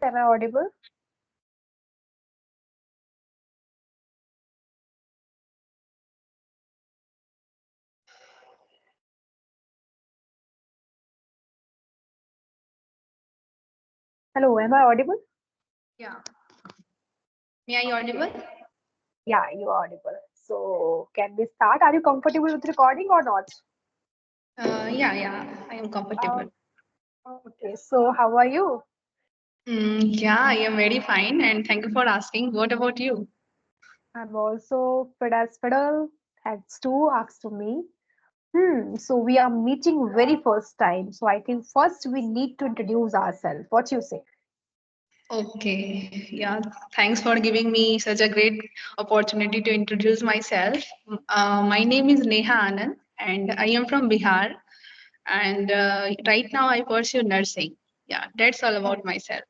Am I audible? Hello, am I audible? Yeah. May I audible? Yeah, you are audible. So, can we start? Are you comfortable with recording or not? Yeah. I am Uh, comfortable. okay, so how are you? Yeah, I am very fine and thank you for asking. What about you? I'm also fit as fiddle. Thanks to ask to me. So we are meeting very first time. So I think first we need to introduce ourselves. What you say? Okay. Yeah, thanks for giving me such a great opportunity to introduce myself. My name is Neha Anand and I am from Bihar. And right now I pursue nursing. Yeah, that's all Oh, about myself.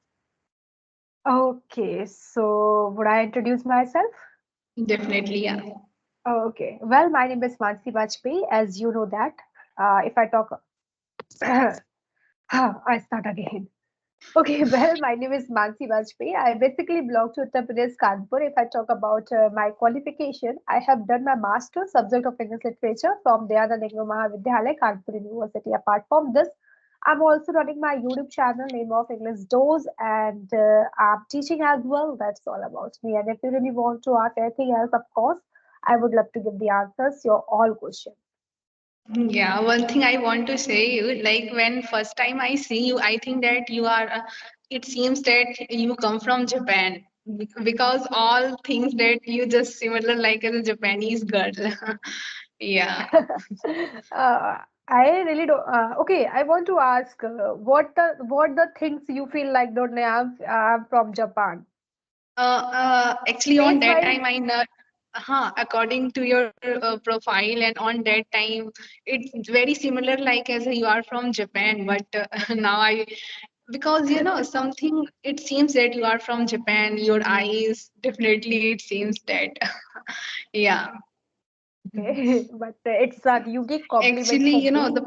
okay, so would I introduce myself? Definitely, yeah. Okay. Well, my name is Mansi Bajpayee, as you know that. If I talk, I start again. Okay, well, my name is Mansi Bajpayee. I basically belong to Uttar Pradesh, Kanpur. If I talk about my qualification, I have done my master's subject of English literature from Dayanand Negru Mahavidyalaya, Kanpur University. Apart from this, I'm also running my YouTube channel name of English Dose, and I'm teaching as well. That's all about me. And if you really want to ask anything else, of course, I would love to give the answers to your all questions. Yeah, one thing I want to say you like when first time I see you, I think that you are. It seems that you come from Japan because all things that you just similar like as a Japanese girl. Yeah. uh, I really don't. Okay, I want to ask what the things you feel like don't know, I'm from Japan. Actually, on Face that wise, time, I know. According to your profile, and on that time, it's very similar like as you are from Japan. But now I because something it seems that you are from Japan, your eyes definitely it seems that yeah. okay, but it's a unique compliment Actually, for me. the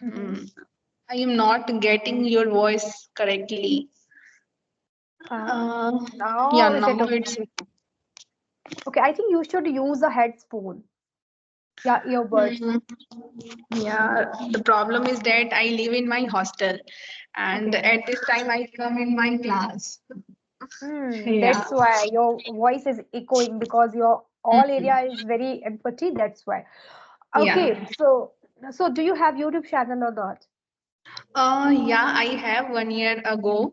Mhm. mm, I am not getting your voice correctly. Uh, uh, yeah, Now is now it okay? it's Okay, I think you should use a headphone. Yeah, earbuds. mm, yeah, the problem is that I live in my hostel and Okay. at this time I come in my class. Yeah. That's why your voice is echoing because your all area Mhm. is very empty. That's why. Yeah. Okay, so do you have YouTube channel or not? Yeah, I have 1 year ago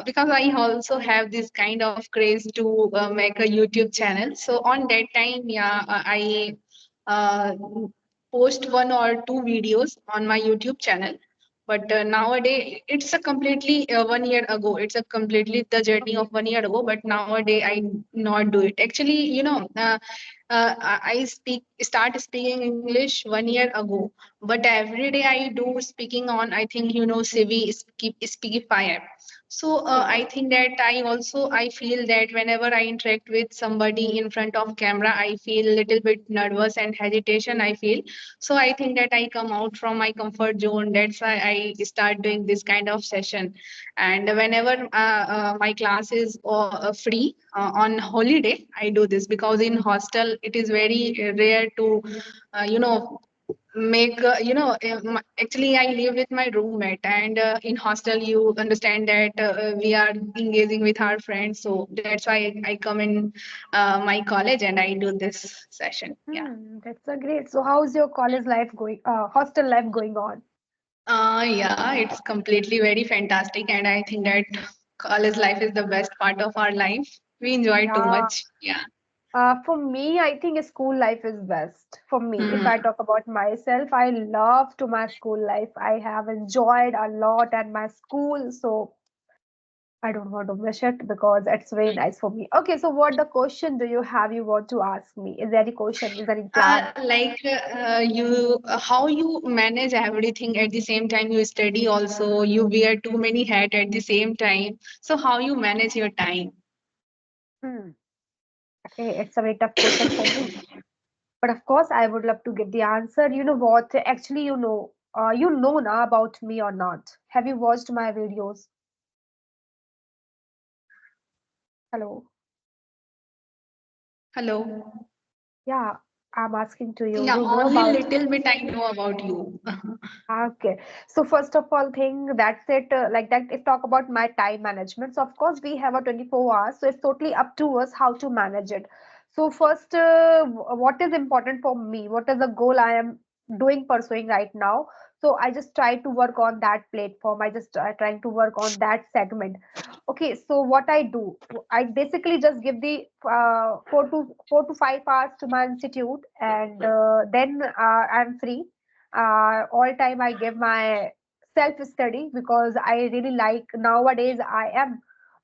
because I also have this kind of craze to make a YouTube channel. So on that time, yeah, I uh, post 1 or 2 videos on my YouTube channel. But nowadays, it's a completely 1 year ago. It's a completely the journey of 1 year ago. But nowadays, I not do it. Actually, I start speaking English 1 year ago, but every day I do speaking on I think CV Speakify app. So Okay. I think that I feel that whenever I interact with somebody in front of camera, I feel a little bit nervous and hesitation. I feel so I think that I come out from my comfort zone. That's why I start doing this kind of session. And whenever my class is free on holiday, I do this because in hostel it is very rare to uh, you know make actually I live with my roommate and in hostel you understand that we are engaging with our friends, so that's why I come in my college and I do this session. Yeah. That's a great. So how's your college life going? Hostel life going on? Yeah, it's completely very fantastic and I think that college life is the best part of our life. We enjoy too Yeah. much. Yeah. For me, I think school life is best. For me, if Hmm. I talk about myself, I love to my school life. I have enjoyed a lot at my school, so I don't want to miss it because it's very nice for me. Okay, so what the question do you have you want to ask me? Is there any question? Is there any plan? How you manage everything at the same time you study also, you wear too many hats at the same time. So how you manage your time? Hmm. Okay, it's a very tough question for me. But of course, I would love to give the answer. You know what? Actually, you know now about me or not? Have you watched my videos? Hello. Hello. Yeah, I'm asking to you. Yeah, You know only about. little bit I know about you. Okay. So first of all, thing that's it. Like that, if talk about my time management. So of course we have a 24 hours. So it's totally up to us how to manage it. So first, what is important for me? What is the goal I am doing pursuing right now? So I just try to work on that platform. I just trying to work on that segment. Okay. So what I do, I basically just give the 4 to 5 hours to my institute, and then I'm free. All time I give my self study because I really like nowadays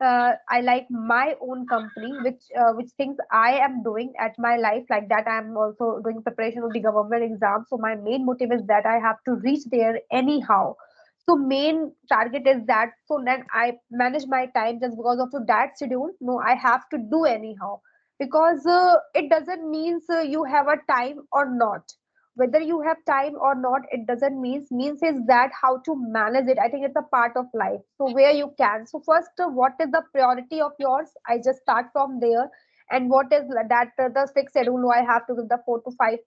I like my own company, which things I am doing at my life. Like that, I am also doing preparation of the government exam. So my main motive is that I have to reach there anyhow. So main target is that. So then I manage my time just because of that schedule. No, I have to do anyhow because it doesn't means you have a time or not. Whether you have time or not, it doesn't means is that how to manage it. I think it's a part of life. So where you can. So first, what is the priority of yours? I just start from there. And what is that the fixed schedule? I have to give the 4 to 5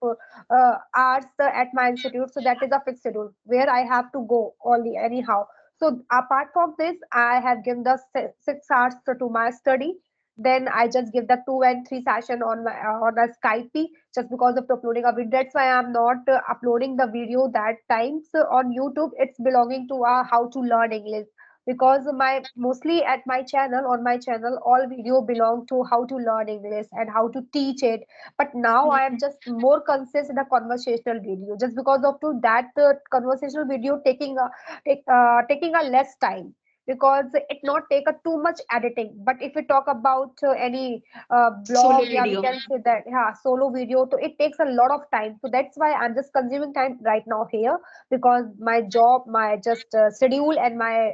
hours at my institute. So that is a fixed schedule where I have to go only anyhow. So apart from this, I have given the 6 hours to my study. Then I just give the 2 and 3 session on my on a Skype just because of uploading a video. That's why I'm not uploading the video that times on YouTube. It's belonging to how to learn English because my mostly at my channel on my channel all video belong to how to learn English and how to teach it. But now I am just more conscious in a conversational video just because of to that conversational video taking a less time because it not take a too much editing. But if we talk about any Solo blog, yeah, we video. can say that, yeah, solo video, so it takes a lot of time. So that's why I'm just consuming time right now here because my job, my just schedule, and my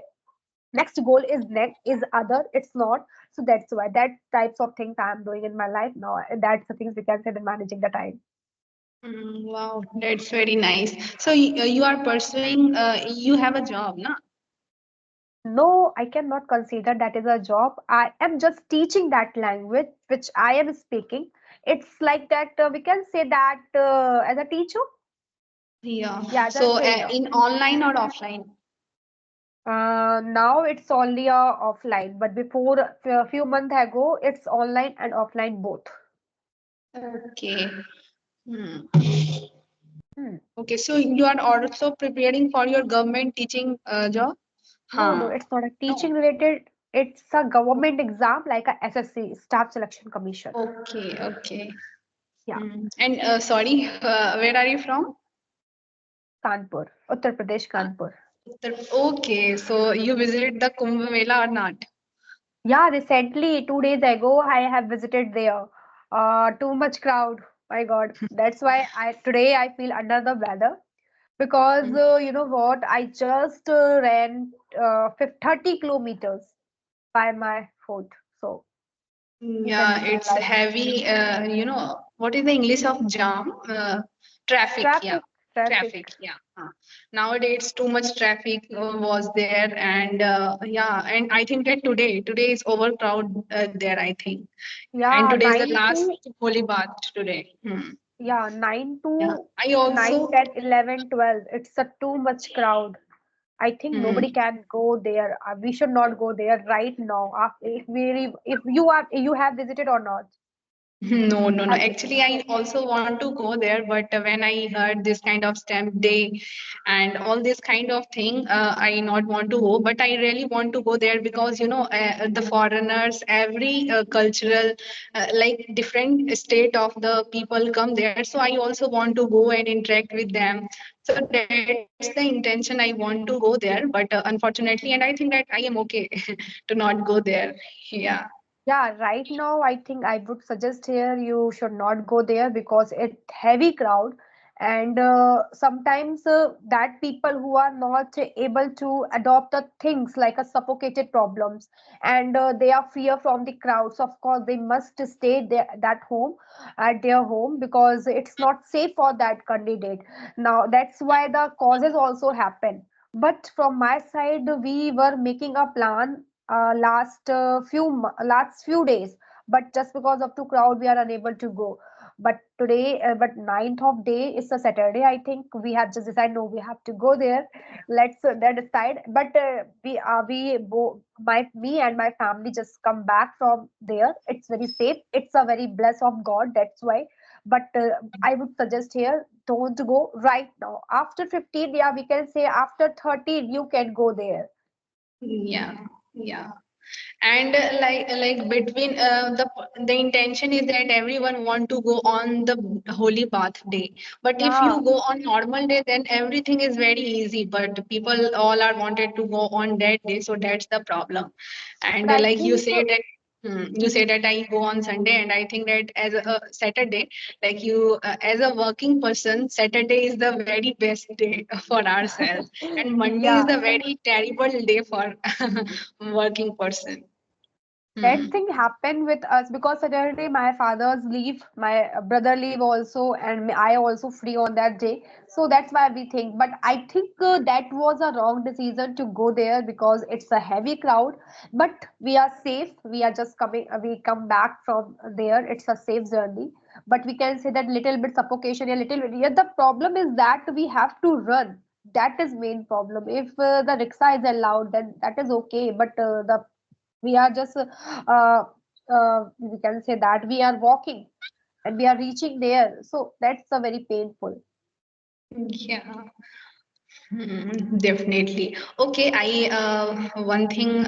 next goal is other. It's not. So that's why that types of things I'm doing in my life now. And that's the things we can say in managing the time. Wow, that's very nice. So you are pursuing, you have a job, na? No, I cannot consider that is a job. I am just teaching that language which I am speaking. It's like that we can say that as a teacher. Yeah. Yeah, So just here. in online or offline? Now it's only offline, but before a few months ago, it's online and offline both. Okay. Hmm. Hmm. Okay, so you are also preparing for your government teaching job? No, Huh. it's not a No. teaching related. It's a government exam like a SSC, Staff Selection Commission. Okay, okay. Yeah, And sorry, where are you from? Kanpur, Uttar Pradesh, Kanpur. Okay, so you visited the Kumbh Mela or not? Yeah, recently, 2 days ago, I have visited there. Too much crowd. My God, that's why I today I feel under the weather because you know what? I just ran 30 kilometers by my foot. So you can Yeah, it's visualize heavy. What is the English of jam? Traffic, yeah. traffic, traffic. Traffic, yeah. Nowadays, too much traffic was there, and yeah, and I think that today is overcrowd there, I think, and Yeah, today is the 9 last to holy bath today. yeah, 9 Yeah, to I 9, also 10, 11, 12. It's a too much crowd. I think hmm, nobody can go there. We should not go there right now. If you have visited or not. No, no, no. Have you? Actually, I also want to go there, but when I heard this kind of stamp day and all this kind of thing, I not want to go. But I really want to go there because the foreigners, every cultural, like different state of the people come there. So I also want to go and interact with them. So that's the intention. I want to go there, but unfortunately, and I think that I am okay to not go there. Yeah. Yeah, right now I think I would suggest here you should not go there because it heavy crowd and sometimes that people who are not able to adopt the things like a suffocated problems and they are fear from the crowds. Of course, they must stay there that home at their home because it's not safe for that candidate. Now that's why the causes also happen. But from my side, we were making a plan last few days, but just because of the crowd we are unable to go. But today, but 9th of day is a Saturday. I think we have just decided, no, we have to go there. Let's that decide. But my me and my family just come back from there. It's very safe. It's a very bless of God. That's why. But I would suggest here, don't go right now. After 15, yeah, we can say after 13, you can go there. Yeah, yeah. And like between the intention is that everyone want to go on the holy bath day, but if Yeah. you go on normal day then everything is very easy, but people all are wanted to go on that day, so that's the problem. But And I like you think say that you say that I go on Sunday, and I think that as a Saturday, like you as a working person, Saturday is the very best day for ourselves, and Monday is yeah, the very terrible day for working person. that Hmm. thing happened with us because Saturday my father's leave, my brother leave also, and I also free on that day. So that's why we think. But I think that was a wrong decision to go there because it's a heavy crowd. But we are safe. We are just coming. We come back from there. It's a safe journey. But we can say that little bit suffocation, a little bit. Yeah, the problem is that we have to run. That is main problem. If the rickshaw is allowed, then that is okay. But the we are just we can say that we are walking and we are reaching there, so that's a very painful. Yeah, definitely. Okay, I one thing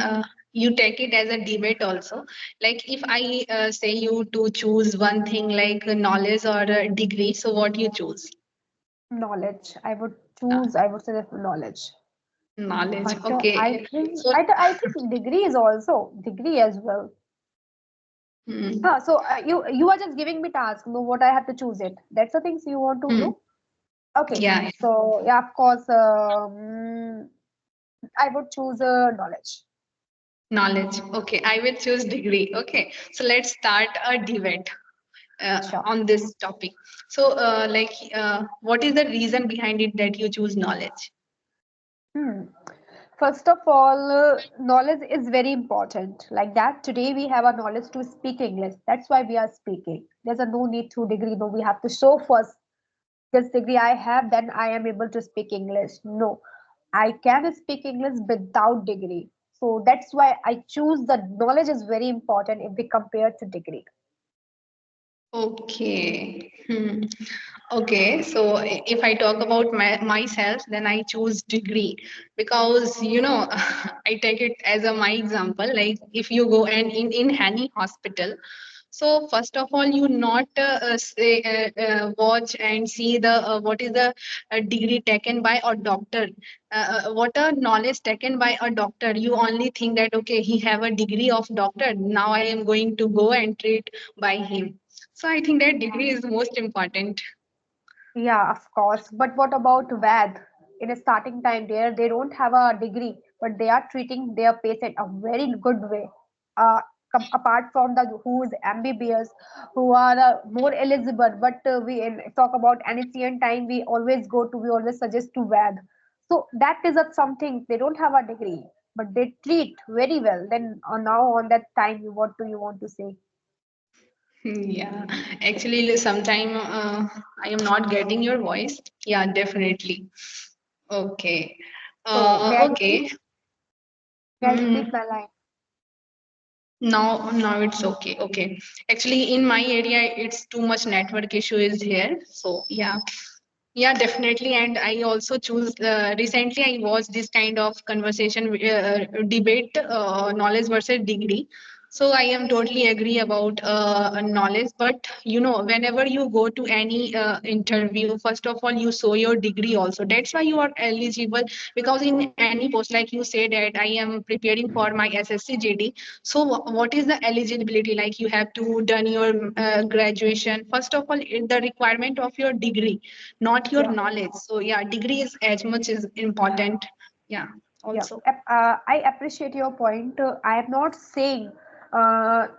you take it as a debate also. Like if I say you to choose one thing like knowledge or a degree, so what you choose? Knowledge, I would Uh, choose, I would say that knowledge. knowledge. But I Okay. think So I think degree is also degree as well. hmm, So you are just giving me task, no, what I have to choose it, that's the things you want to hmm, do. Okay, yeah, so yeah, of course, I would choose knowledge. knowledge. Okay, I will choose degree. Okay, so let's start a debate Sure. on this topic. So, what is the reason behind it that you choose knowledge? Hmm. First of all, knowledge is very important. Like that, today we have a knowledge to speak English. That's why we are speaking. There's a no need to degree. No, we have to show first this degree I have, then I am able to speak English. No, I can speak English without degree. So that's why I choose the knowledge is very important if we compare to degree. Okay. Hmm. Okay, so if I talk about myself, then I choose degree because I take it as a my example. Like if you go and in any hospital, so first of all, you not say watch and see the what is the degree taken by a doctor, what a knowledge taken by a doctor. You only think that okay, he have a degree of doctor. Now I am going to go and treat by him. So I think that degree is most important. Yeah, of course. But what about VAD? In a starting time, there they don't have a degree, but they are treating their patient a very good way. Apart from the who is MBBS, who are more eligible, but talk about ancient time, we always suggest to VAD. So that is a something they don't have a degree, but they treat very well. Then now on that time, what do you want to say? Yeah, actually, sometime I am not getting your voice. Yeah, definitely. Okay. So Okay. may I Mm, repeat my line? now it's okay. Okay. Actually, in my area, it's too much network issue is here. So yeah. Yeah, definitely. And I also choose recently I watched this kind of conversation debate, knowledge versus degree. So I am totally agree about knowledge. But whenever you go to any interview, first of all, you show your degree also. That's why you are eligible, because in any post, like you say that I am preparing for my SSC JD. So what is the eligibility? Like you have to done your graduation. First of all, the requirement of your degree, not your Yeah. knowledge. So yeah, degree is as much as important. Yeah, Yeah, also. I appreciate your point. I am not saying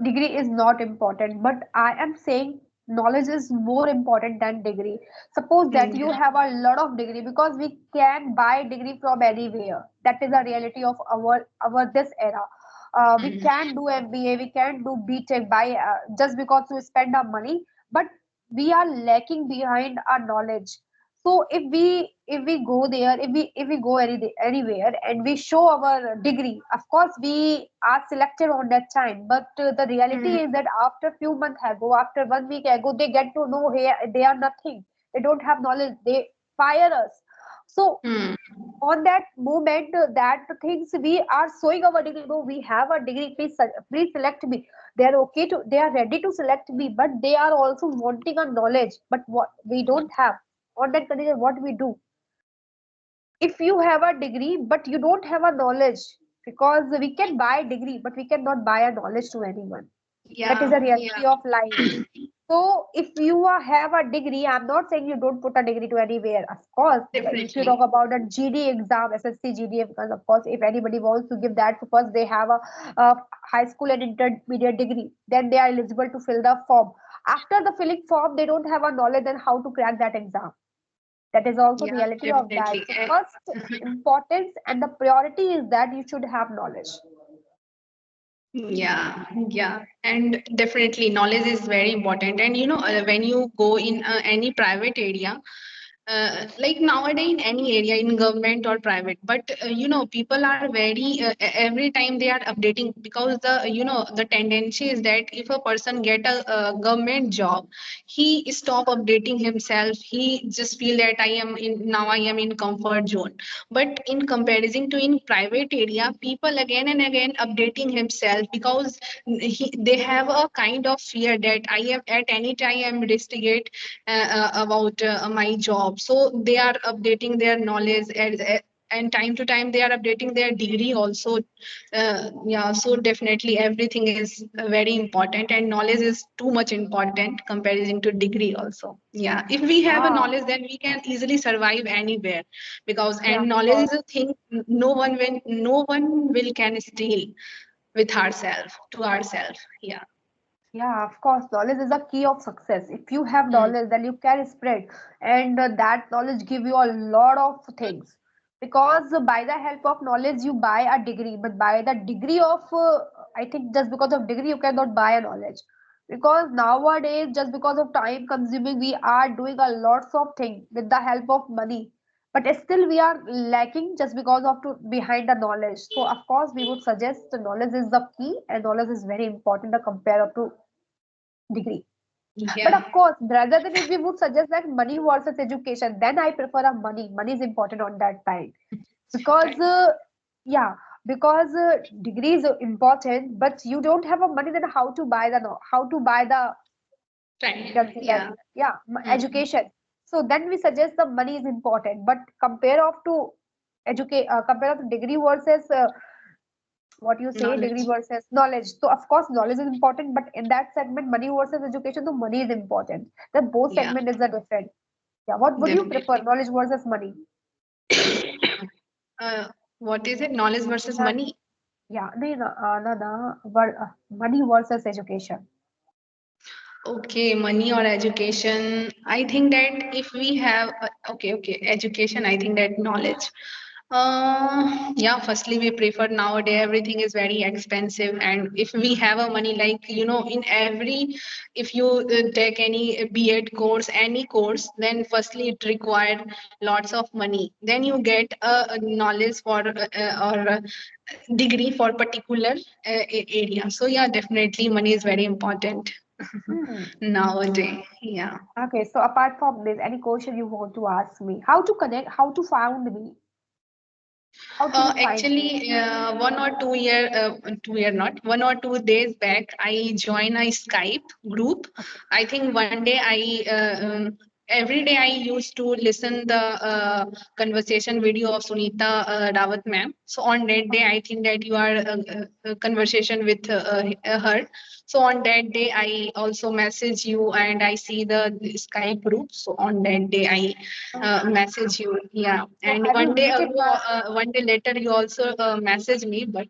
degree is not important, but I am saying knowledge is more important than degree. Suppose that Mm, you have a lot of degree because we can buy degree from anywhere. That is the reality of our this era. We Hmm. can do MBA, we can do BTech by just because we spend our money, but we are lacking behind our knowledge. So if we go there, if we go anywhere and we show our degree, of course we are selected on that time. But the reality Hmm. is that after few months ago, after 1 week ago, they get to know here they are nothing. They don't have knowledge. They fire us. So Hmm. on that moment, that things we are showing our degree, no, we have a degree, please select me. They are okay to, they are ready to select me, but they are also wanting a knowledge, but what we don't have. On that condition, what we do, if you have a degree but you don't have a knowledge, because we can buy degree but we cannot buy a knowledge to anyone. That is Yeah, the yeah, reality of life. So if you have a degree, I'm not saying you don't put a degree to anywhere. Of course, if you talk definitely. about a GD exam, SSC, GD, because of course, if anybody wants to give that, first they have a high school and intermediate degree, then they are eligible to fill the form. After the filling form, they don't have a knowledge on how to crack that exam. That is also Yeah, reality of that. definitely. So first importance and the priority is that you should have knowledge. Yeah, yeah, and definitely knowledge is very important. And when you go in any private area, like nowadays in any area, in government or private, but people are very every time they are updating, because the tendency is that if a person get a government job, he stop updating himself. He just feel that I am in comfort zone. But in comparison to in private area, people again and again updating himself, because they have a kind of fear that I am at any time investigate about my job. So they are updating their knowledge, and time to time they are updating their degree also. Yeah, so definitely everything is very important, and knowledge is too much important comparison to degree also. Yeah, if we have a Yeah, knowledge, then we can easily survive anywhere, because yeah, and of knowledge is course. a thing no one will can steal with ourselves to ourselves. Yeah. Yeah, of course. Knowledge is a key of success. If you have Hmm. knowledge, then you can spread, and that knowledge give you a lot of things. Because by the help of knowledge, you buy a degree, but by the degree of, I think just because of degree, you cannot buy a knowledge. Because nowadays, just because of time consuming, we are doing a lots of things with the help of money, but still we are lacking just because of to behind the knowledge. So of course, we would suggest the knowledge is the key, and knowledge is very important to compare up to degree. But Yeah. of course, rather than if we would suggest like money versus education, then I prefer a money. Money is important on that time, because Right. yeah, because degree is important, but you don't have a money, then how to buy the how to buy the, you Right. can say that, Yeah. yeah, Hmm. education. So then we suggest the money is important, but compare of to educate, compare of to degree versus what you say, degree Knowledge. versus knowledge. So of course knowledge is important, but in that segment, money versus education, the money is important. The both Yeah, segment is a different. Yeah, what would you prefer, definitely. knowledge versus money? What is it? Knowledge versus Uh, money. yeah, no, no, no, no, money versus education. Okay, money or education. I think that if we have okay, education, I think that knowledge. Yeah, firstly, we prefer nowadays everything is very expensive, and if we have a money, like in every, if you take any B.Ed course, any course, then firstly it require lots of money. Then you get a knowledge for or a degree for particular area. So yeah, definitely money is very important Hmm. nowadays. Yeah. Okay, so apart from this, any question you want to ask me? How to connect? How to find me? How to you find me? Actually, 1 or 2 year, not 1 or 2 days back, I joined a Skype group. Okay. I think one day every day I used to listen the conversation video of Sunita Rawat ma'am. So on that day, I think that you are conversation with her. So on that day, I also message you and I see the Skype group. So on that day, I Okay. message you. Yeah, So and have you visited my? one day later you also message me, but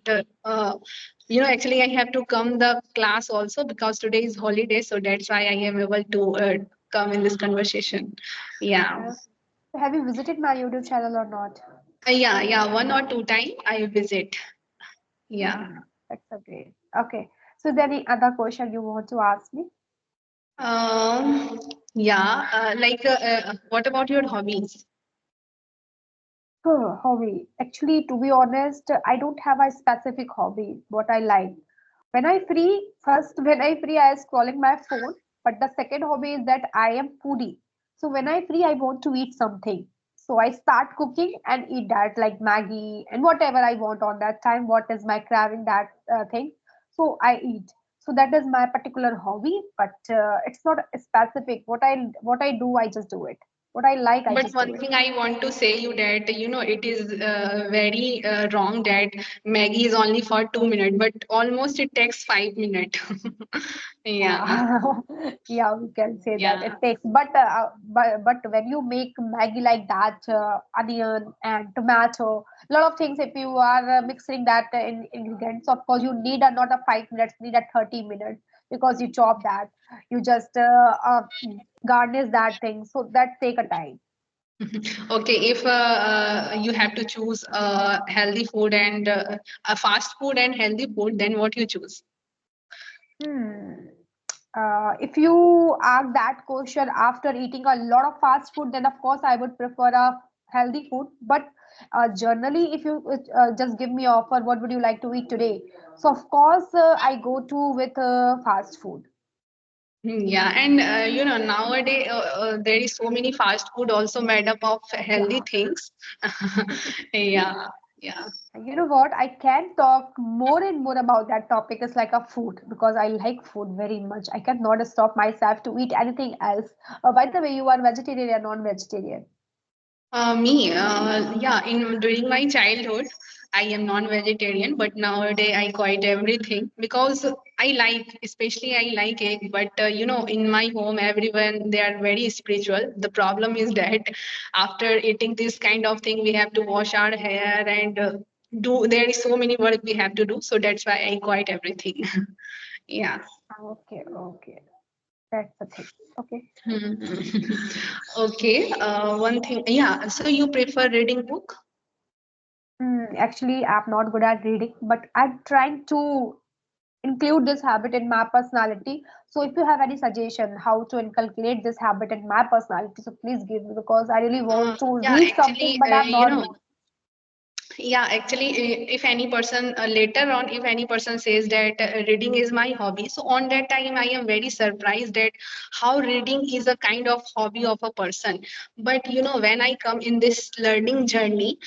actually I have to come the class also, because today is holiday, so that's why I am able to come in this conversation. Yeah. Uh, have you visited my YouTube channel or not? Yeah, yeah, 1 or 2 time I visit. Yeah. Hmm. That's so great. Okay. So, is there any other question you want to ask me? Um, yeah, what about your hobbies? Hobby. Actually, to be honest, I don't have a specific hobby. What I like. When I free, I am scrolling my phone. But the second hobby is that I am foodie. So when I free, I want to eat something. So I start cooking and eat that, like Maggie and whatever I want on that time. What is my craving that thing? So I eat. So that is my particular hobby. But it's not specific. What I do, I just do it. What I like, I But just do one it. thing I want to say you that it is very wrong that Maggie is only for 2 minutes, but almost it takes 5 minutes. Yeah, Yeah, yeah, we can say that yeah. it takes, but when you make Maggie like that, onion and tomato, lot of things. If you are mixing that in ingredients, of course, you need not a 5 minutes, need a 30 minutes because you chop that, you just garnish that thing, so that take a time. Okay, if you have to choose healthy food and a fast food and healthy food, then what you choose? Hmm. If you ask that question after eating a lot of fast food, then of course I would prefer a healthy food. But generally, if you just give me offer, what would you like to eat today? So of course I go to with fast food. Yeah, and nowadays there is so many fast food also made up of healthy Yeah. things. Yeah, yeah. You know what? I can talk more and more about that topic. It's like a food because I like food very much. I cannot stop myself to eat anything else. By the way, you are vegetarian or non-vegetarian? Yeah, in during my childhood, I am non-vegetarian, but nowadays I quite everything because especially I like egg. But in my home, everyone they are very spiritual. The problem is that after eating this kind of thing, we have to wash our hair and do. There is so many work we have to do, so that's why I quite everything. Yeah. Okay, okay. That's the thing. Okay. Hmm. Okay. One thing. Yeah. So you prefer reading book? Actually, I'm not good at reading, but I'm trying to include this habit in my personality. So, if you have any suggestion how to inculcate this habit in my personality, so please give me because I really want to Yeah, read something, actually, but I'm not. yeah, actually, if any person later on, if any person says that reading is my hobby, so on that time I am very surprised at how reading is a kind of hobby of a person. But when I come in this learning journey,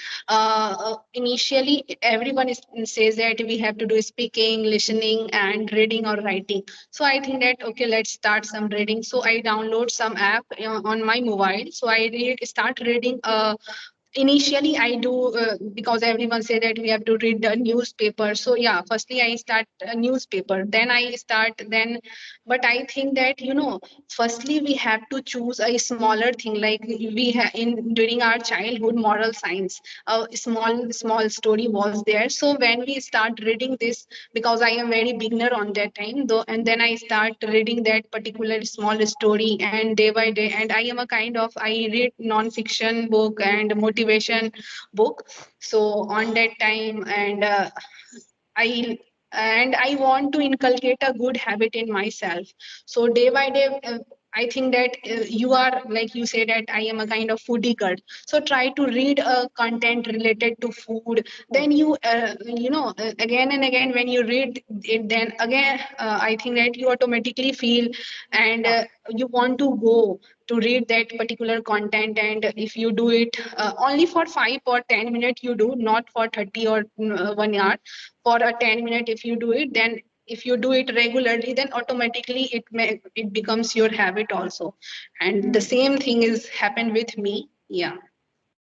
initially everyone says that we have to do speaking, listening, and reading or writing. So I think that okay, let's start some reading. So I download some app on my mobile. So I start reading. Initially I do because everyone say that we have to read the newspaper. So yeah, firstly I start a newspaper, then I start then. But I think that firstly we have to choose a smaller thing, like we have in during our childhood moral science, a small story was there. So when we start reading this, because I am very beginner on that time though, and then I start reading that particular small story, and day by day, and I am a kind of I read non-fiction book and motivation book. So on that time, I I want to inculcate a good habit in myself. So day by day, I think that you are like you say that I am a kind of foodie girl. So try to read content related to food. Then again and again when you read it, then again I think that you automatically feel and Yeah. you want to go to read that particular content. And if you do it only for 5 or 10 minutes, you do not for 30 or 1 hour, for a 10 minute if you do it, then if you do it regularly, then automatically it becomes your habit also. And the Hmm. same thing is happened with me. Yeah.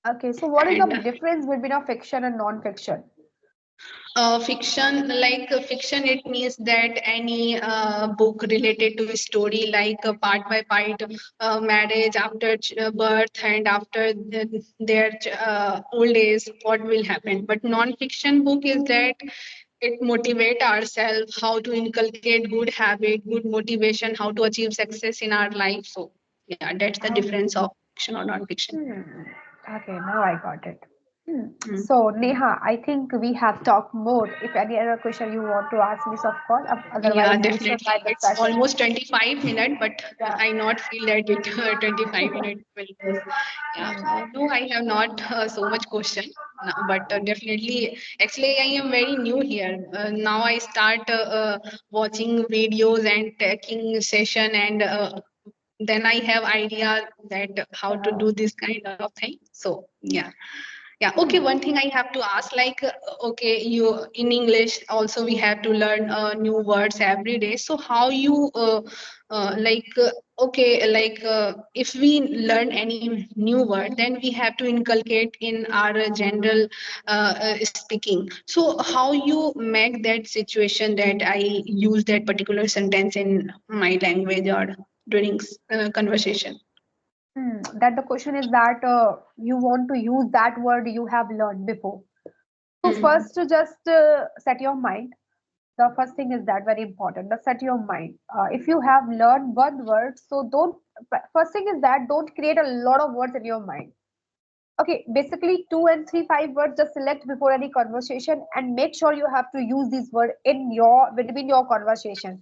Okay, so what is the And difference between a fiction and non-fiction? fiction, like fiction, it means that any book related to a story, like part by part, marriage after birth and after their old age, what will happen. But non-fiction book is that it motivate ourselves how to inculcate good habit, good motivation, how to achieve success in our life. So yeah, that's the Oh, difference of fiction or non-fiction. hmm. Okay, now I got it. Mm. So, Neha, I think we have talked more. If any other question you want to ask me, so of course. Yeah, Otherwise, we should definitely. wind the It's session. almost 25 minutes, but Yeah. I not feel that it 25 minutes will pass. Yeah, Hmm. no, I have not so much question. No, but definitely, actually, I am very new here. Now I start watching videos and taking session, and then I have idea that how to Uh, do this kind of thing. So yeah. Yeah, okay. hmm. One thing I have to ask, like, okay, you in English also we have to learn new words every day. So how you like okay, like if we learn any new word, then we have to inculcate in our general speaking. So how you make that situation that I use that particular sentence in my language or during conversation? That the question is that you want to use that word you have learned before. So Hmm. first, to just set your mind. The first thing is that very important. The set your mind. If you have learned one word, so don't. First thing is that don't create a lot of words in your mind. Okay, basically two and three, five words just select before any conversation and make sure you have to use these words in your between your conversation.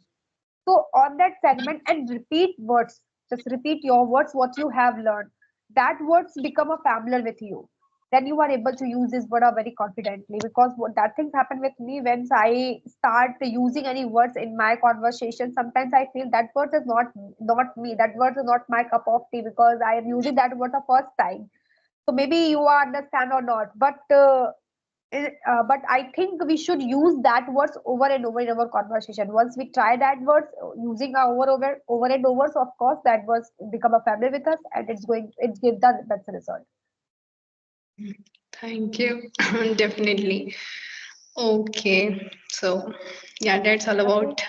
So on that segment and repeat words, just repeat your words, what you have learned. That words become a familiar with you. Then you are able to use this word very confidently because what that things happen with me when I start using any words in my conversation. Sometimes I feel that word is not me. That word is not my cup of tea because I am using that word the first time. So maybe you understand or not, but I think we should use that words over and over in our conversation. Once we try that words using our over and over, so of course that words become a family with us, and it gives the best result. Thank you. Definitely. Okay. So, yeah, that's all Okay. about.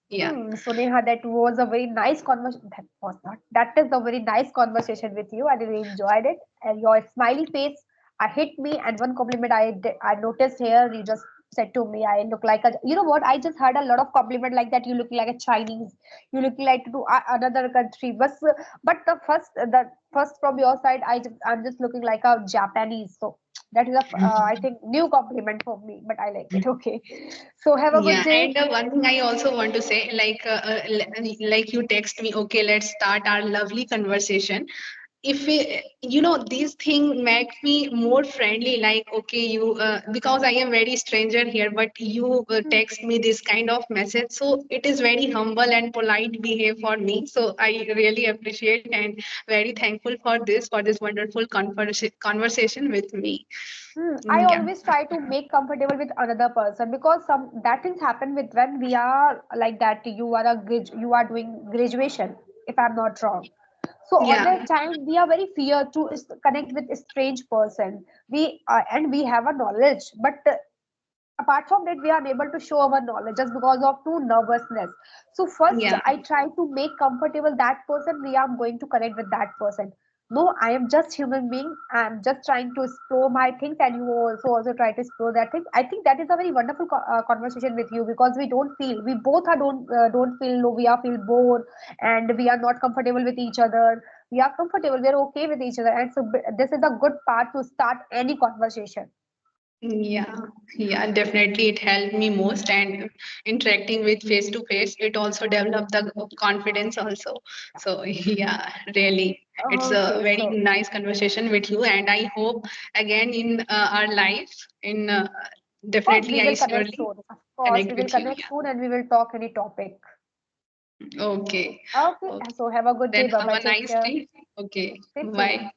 Yeah. So Neha, that was a very nice conversation. That was not. That is a very nice conversation with you. I really enjoyed it. And your smiley face, I hit me. And one compliment I noticed here, you just said to me, I look like a. You know what? I just heard a lot of compliment like that. You look like a Chinese. You look like to another country. But the first from your side, I'm just looking like a Japanese. So that is I think new compliment for me. But I like it. Okay. So have a good Yeah, day. and one thing I also want to say, like you text me, okay, let's start our lovely conversation. If we, you know, these things make me more friendly. Like, okay, you, because I am very stranger here, but you Hmm. text me this kind of message, so it is very humble and polite behave for me. So I really appreciate and very thankful for this wonderful conversation with me. I Yeah. always try to make comfortable with another person because some that things happen with when we are like that. You are doing graduation, if I'm not wrong. So on Yeah. that time we are very fear to connect with a strange person. And we have a knowledge, but apart from that we are unable to show our knowledge just because of too nervousness. So first Yeah. I try to make comfortable that person we are going to connect with that person. No, I am just human being. I'm just trying to explore my things, and you also try to explore that thing. I think that is a very wonderful conversation with you because we both are don't feel low, we are feel bored, and we are not comfortable with each other. We are comfortable, we are okay with each other, and so this is a good part to start any conversation. Yeah, yeah, definitely. It helped me most, and interacting with face to face, it also developed the confidence also. So yeah, really, it's a Okay, very so nice conversation with you, and I hope again in our life, in of course, definitely we I will connect surely soon. Of course, connect we will with you. connect Yeah. soon and we will talk any topic. Okay. Okay, Okay. so have a good day. Then Bye have bye. a Take nice care. day. Okay. Same to you. Bye.